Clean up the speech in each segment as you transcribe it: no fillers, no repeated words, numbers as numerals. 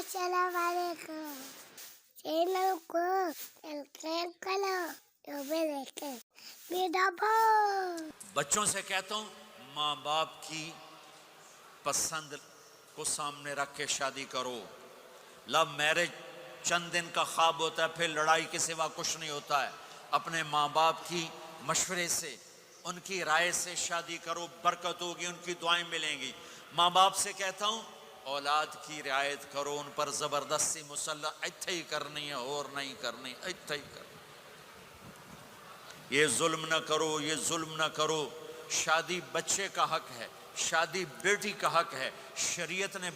السلام علیکم چینل کو سبسکرائب کرو تو بیل آئیکن بھی دباؤ۔ بچوں سے کہتا ہوں ماں باپ کی پسند کو سامنے رکھ کے شادی کرو۔ لو میرج چند دن کا خواب ہوتا ہے، پھر لڑائی کے سوا کچھ نہیں ہوتا ہے۔ اپنے ماں باپ کی مشورے سے، ان کی رائے سے شادی کرو، برکت ہوگی، ان کی دعائیں ملیں گی۔ ماں باپ سے کہتا ہوں اولاد کی رعایت کرو، ان پر زبردستی مسلط ایتھے ہی کرنی ہے اور نہیں کرنی، ایتھے ہی کرنی، یہ ظلم نہ کرو، یہ ظلم نہ کرو۔ شادی بچے کا حق ہے، شادی بیٹی کا حق ہے۔ شریعت نے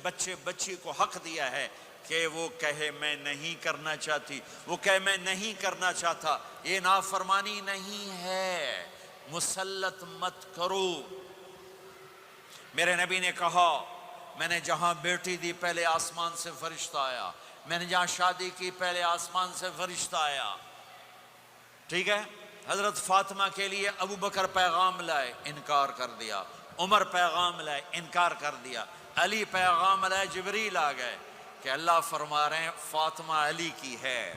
بچی کو حق دیا ہے کہ وہ کہے میں نہیں کرنا چاہتی، وہ کہے میں نہیں کرنا چاہتا۔ یہ نافرمانی نہیں ہے، مسلط مت کرو۔ میرے نبی نے کہا میں نے جہاں بیٹی دی پہلے آسمان سے فرشتہ آیا، میں نے جہاں شادی کی پہلے آسمان سے فرشتہ آیا۔ ٹھیک ہے، حضرت فاطمہ کے لیے ابو بکر پیغام لائے، انکار کر دیا۔ عمر پیغام لائے، انکار کر دیا۔ علی پیغام لائے، جبریل آ گئے کہ اللہ فرما رہے ہیں فاطمہ علی کی ہے۔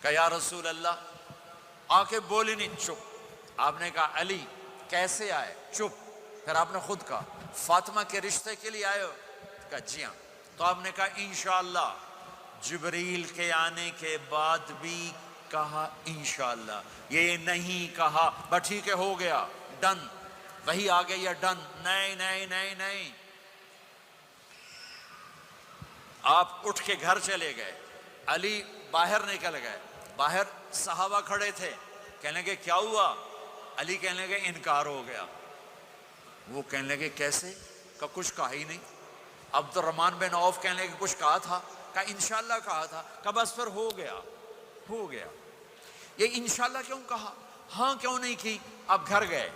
کہ یا رسول اللہ، آ کے بولی نہیں، چپ۔ آپ نے کہا علی کیسے آئے؟ چپ۔ پھر آپ نے خود کہا فاطمہ کے رشتے کے لیے آئے ہو؟ کہا جی ہاں۔ تو آپ نے کہا انشاءاللہ۔ جبریل کے آنے کے بعد بھی کہا انشاءاللہ، یہ نہیں کہا بس ٹھیک ہے ہو گیا ڈن، وہی آ گئی ہے ڈن، نہیں نہیں نہیں نہیں۔ آپ اٹھ کے گھر چلے گئے، علی باہر نکل گئے، باہر صحابہ کھڑے تھے، کہنے لگے کیا ہوا؟ علی کہنے لگے انکار ہو گیا۔ وہ کہنے لگے کیسے؟ کہا کچھ کہا ہی نہیں۔ عبد الرحمن بن عوف کہنے لگے کچھ کہا تھا؟ کہا انشاءاللہ کہا تھا۔ کہا بس پھر ہو گیا، ہو گیا۔ یہ انشاءاللہ کیوں کہا؟ ہاں کیوں نہیں کی؟ اب گھر گئے،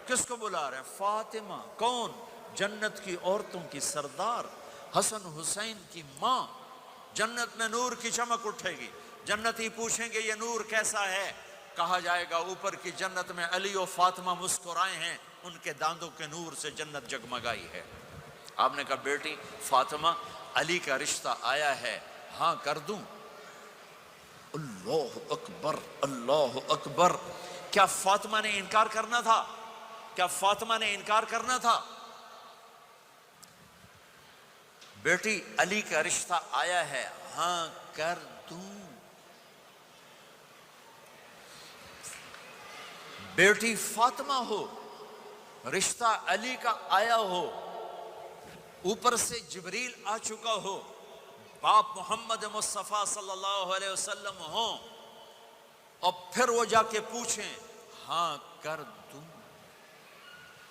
کس کو بلا رہے ہیں؟ فاطمہ۔ کون؟ جنت کی عورتوں کی سردار، حسن حسین کی ماں۔ جنت میں نور کی چمک اٹھے گی، جنتی پوچھیں گے یہ نور کیسا ہے؟ کہا جائے گا اوپر کی جنت میں علی و فاطمہ مسکرائے ہیں، ان کے داندوں کے نور سے جنت جگمگائی ہے۔ آپ نے کہا بیٹی فاطمہ، علی کا رشتہ آیا ہے، ہاں کر دوں؟ اللہ اکبر، اللہ اکبر۔ کیا فاطمہ نے انکار کرنا تھا؟ کیا فاطمہ نے انکار کرنا تھا؟ بیٹی علی کا رشتہ آیا ہے، ہاں کر دوں۔ بیٹی فاطمہ ہو، رشتہ علی کا آیا ہو، اوپر سے جبریل آ چکا ہو، باپ محمد مصطفیٰ صلی اللہ علیہ وسلم ہوں، اور پھر وہ جا کے پوچھیں ہاں کر دوں۔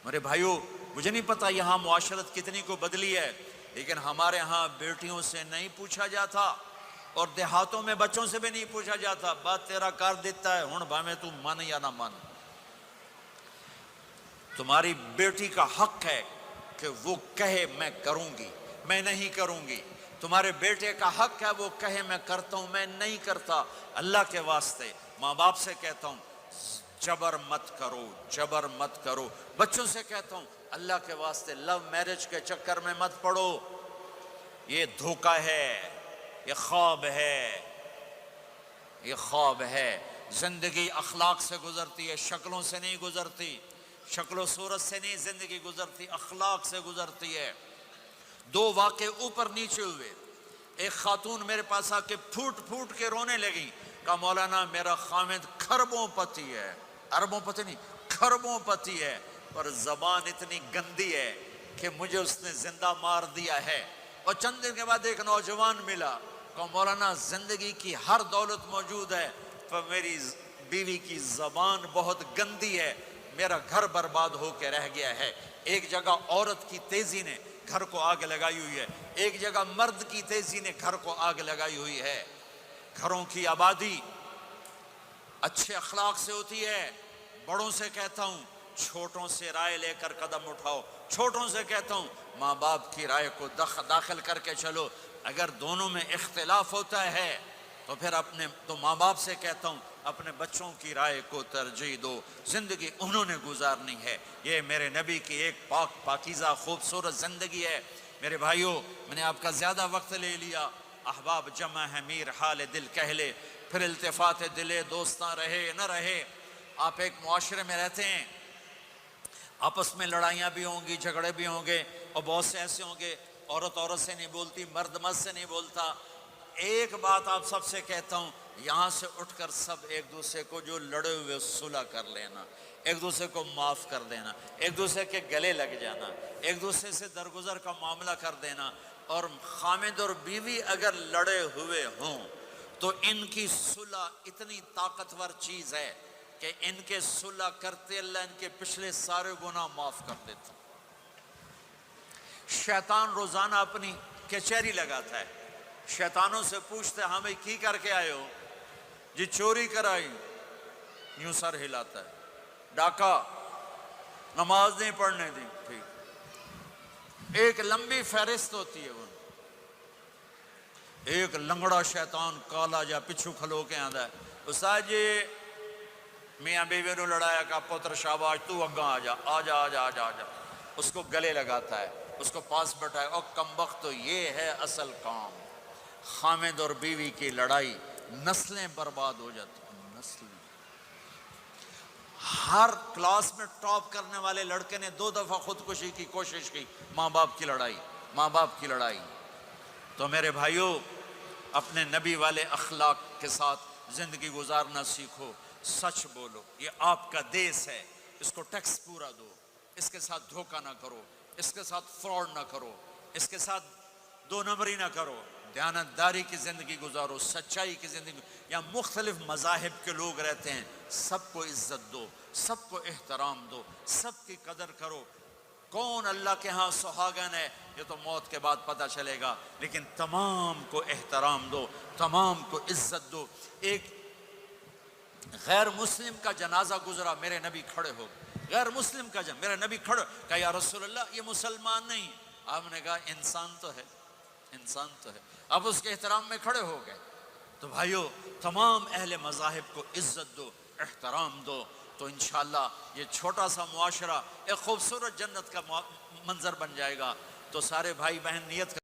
میرے بھائیو، مجھے نہیں پتا یہاں معاشرت کتنی کو بدلی ہے، لیکن ہمارے ہاں بیٹیوں سے نہیں پوچھا جاتا، اور دیہاتوں میں بچوں سے بھی نہیں پوچھا جاتا۔ بات تیرا کر دیتا ہے، ہن بھامے تو من یا نہ من۔ تمہاری بیٹی کا حق ہے کہ وہ کہے میں کروں گی، میں نہیں کروں گی۔ تمہارے بیٹے کا حق ہے وہ کہے میں کرتا ہوں، میں نہیں کرتا۔ اللہ کے واسطے ماں باپ سے کہتا ہوں جبر مت کرو، جبر مت کرو۔ بچوں سے کہتا ہوں اللہ کے واسطے لو میرج کے چکر میں مت پڑو، یہ دھوکہ ہے، یہ خواب ہے، یہ خواب ہے۔ زندگی اخلاق سے گزرتی ہے، شکلوں سے نہیں گزرتی، شکل و صورت سے نہیں زندگی گزرتی، اخلاق سے گزرتی ہے۔ دو واقعے اوپر نیچے ہوئے، ایک خاتون میرے پاس آ کے پھوٹ پھوٹ کے رونے لگی، کہا مولانا میرا خامد کھربوں پتی ہے، اربوں پتی نہیں، کھربوں پتی ہے، پر زبان اتنی گندی ہے کہ مجھے اس نے زندہ مار دیا ہے۔ اور چند دن کے بعد ایک نوجوان ملا، کہا مولانا زندگی کی ہر دولت موجود ہے، پر میری بیوی کی زبان بہت گندی ہے، میرا گھر برباد ہو کے رہ گیا ہے۔ ایک جگہ عورت کی تیزی نے گھر کو آگ لگائی ہوئی ہے، ایک جگہ مرد کی تیزی نے گھر کو آگ لگائی ہوئی ہے۔ گھروں کی آبادی اچھے اخلاق سے ہوتی ہے۔ بڑوں سے کہتا ہوں چھوٹوں سے رائے لے کر قدم اٹھاؤ، چھوٹوں سے کہتا ہوں ماں باپ کی رائے کو داخل کر کے چلو۔ اگر دونوں میں اختلاف ہوتا ہے تو ماں باپ سے کہتا ہوں اپنے بچوں کی رائے کو ترجیح دو، زندگی انہوں نے گزارنی ہے۔ یہ میرے نبی کی ایک پاک پاکیزہ خوبصورت زندگی ہے۔ میرے بھائیوں، میں نے آپ کا زیادہ وقت لے لیا، احباب جمع ہے میر حال دل کہہ لے، پھر التفات دلے دوستاں رہے نہ رہے۔ آپ ایک معاشرے میں رہتے ہیں، آپس میں لڑائیاں بھی ہوں گی، جھگڑے بھی ہوں گے، اور بہت سے ایسے ہوں گے عورت عورت سے نہیں بولتی، مرد مرد سے نہیں بولتا۔ ایک بات آپ سب سے کہتا ہوں، یہاں سے اٹھ کر سب ایک دوسرے کو جو لڑے ہوئے صلح کر لینا، ایک دوسرے کو معاف کر دینا، ایک دوسرے کے گلے لگ جانا، ایک دوسرے سے درگزر کا معاملہ کر دینا۔ اور خامد اور بیوی اگر لڑے ہوئے ہوں تو ان کی صلح اتنی طاقتور چیز ہے کہ ان کے صلح کرتے اللہ ان کے پچھلے سارے گناہ معاف کر دیتا۔ شیطان روزانہ اپنی کچہری لگاتا ہے، شیطانوں سے پوچھتے ہیں ہمیں کی کر کے آئے ہو؟ جی چوری کرائی، یوں سر ہلاتا ہے، ڈاکہ، نماز نہیں پڑھنے دی، ٹھیک۔ ایک لمبی فہرست ہوتی ہے وہ۔ ایک لنگڑا شیطان کالا جا پچھو کھلو کے آندا ہے، استاد جی میاں بیوی نو لڑایا کا پتر شاباش تو اگاں آ جا آ جا آ جا آ جا آ جا، اس کو گلے لگاتا ہے، اس کو پاس بٹھائے، اور کمبخت تو یہ ہے اصل کام۔ خامد اور بیوی کی لڑائی، نسلیں برباد ہو جاتی ہیں، نسلیں۔ ہر کلاس میں ٹاپ کرنے والے لڑکے نے 2 دفعہ خودکشی کی کوشش کی، ماں باپ کی لڑائی، ماں باپ کی لڑائی۔ تو میرے بھائیوں، اپنے نبی والے اخلاق کے ساتھ زندگی گزارنا سیکھو، سچ بولو، یہ آپ کا دیس ہے، اس کو ٹیکس پورا دو، اس کے ساتھ دھوکہ نہ کرو، اس کے ساتھ فراڈ نہ کرو، اس کے ساتھ 2 نمبری نہ کرو، دیانتداری کی زندگی گزارو، سچائی کی زندگی۔ یہاں مختلف مذاہب کے لوگ رہتے ہیں، سب کو عزت دو، سب کو احترام دو، سب کی قدر کرو۔ کون اللہ کے ہاں سہاگن ہے یہ تو موت کے بعد پتہ چلے گا، لیکن تمام کو احترام دو، تمام کو عزت دو۔ ایک غیر مسلم کا جنازہ گزرا، میرے نبی کھڑے ہو گئے، غیر مسلم کا جنازہ، میرے نبی کھڑے، کہا یا رسول اللہ یہ مسلمان نہیں، آپ نے کہا انسان تو ہے، انسان تو ہے، اب اس کے احترام میں کھڑے ہو گئے۔ تو بھائیو، تمام اہل مذاہب کو عزت دو، احترام دو، تو انشاءاللہ یہ چھوٹا سا معاشرہ ایک خوبصورت جنت کا منظر بن جائے گا۔ تو سارے بھائی بہن نیت